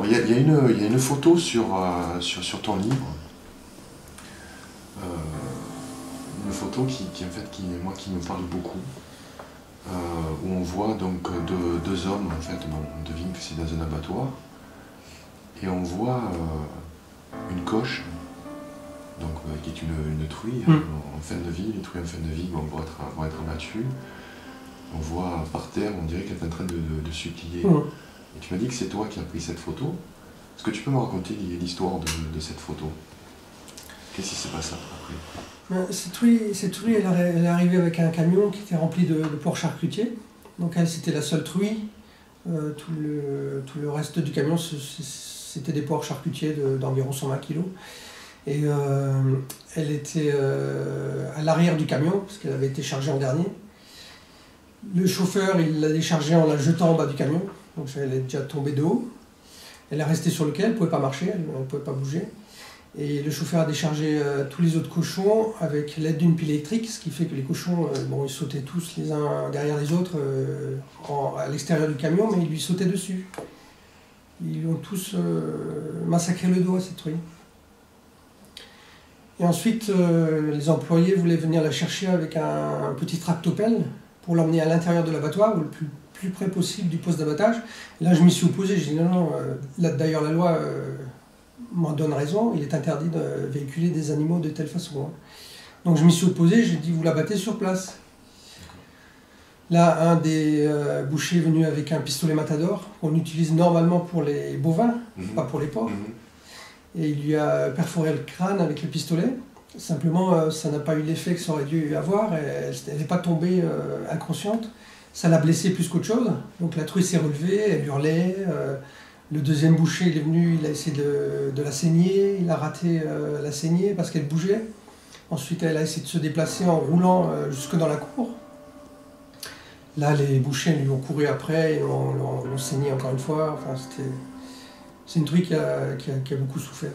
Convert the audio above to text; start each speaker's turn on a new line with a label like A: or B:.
A: Alors il y a une photo sur ton livre, une photo qui me parle beaucoup, où on voit donc deux hommes, en fait, bon, on devine que c'est dans un abattoir, et on voit une coche, donc, qui est une truie en fin de vie. Les truies en fin de vie vont être abattues. On voit par terre, on dirait qu'elle est en train de supplier. Et tu m'as dit que c'est toi qui as pris cette photo. Est-ce que tu peux me raconter l'histoire de cette photo? Qu'est-ce qui s'est passé après?
B: Cette truie, elle est arrivée avec un camion qui était rempli de porcs charcutiers. Donc elle, c'était la seule truie. Tout le reste du camion, c'était des porcs charcutiers d'environ 120 kg. Et elle était à l'arrière du camion, parce qu'elle avait été chargée en dernier. Le chauffeur, il l'a déchargée en la jetant en bas du camion. Donc elle est déjà tombée de haut. Elle est restée sur le quai, elle ne pouvait pas marcher, elle ne pouvait pas bouger. Et le chauffeur a déchargé tous les autres cochons avec l'aide d'une pile électrique, ce qui fait que les cochons, bon, ils sautaient tous les uns derrière les autres à l'extérieur du camion, mais ils lui sautaient dessus. Ils ont tous massacré le dos à cette truie. Et ensuite, les employés voulaient venir la chercher avec un petit tractopelle pour l'emmener à l'intérieur de l'abattoir, ou le plus près possible du poste d'abattage. Là, je m'y suis opposé, j'ai dit non, d'ailleurs la loi m'en donne raison, il est interdit de véhiculer des animaux de telle façon. Donc je m'y suis opposé, j'ai dit vous l'abattez sur place. Là, un des bouchers est venu avec un pistolet Matador, qu'on utilise normalement pour les bovins, pas pour les porcs. Et il lui a perforé le crâne avec le pistolet. Simplement, ça n'a pas eu l'effet que ça aurait dû avoir. Elle n'est pas tombée inconsciente. Ça l'a blessée plus qu'autre chose. Donc la truie s'est relevée, elle hurlait. Le deuxième boucher, il est venu, il a essayé de la saigner. Il a raté la saignée parce qu'elle bougeait. Ensuite, elle a essayé de se déplacer en roulant jusque dans la cour. Là, les bouchers lui ont couru après et l'ont saigné encore une fois. Enfin, c'est une truie qui a beaucoup souffert.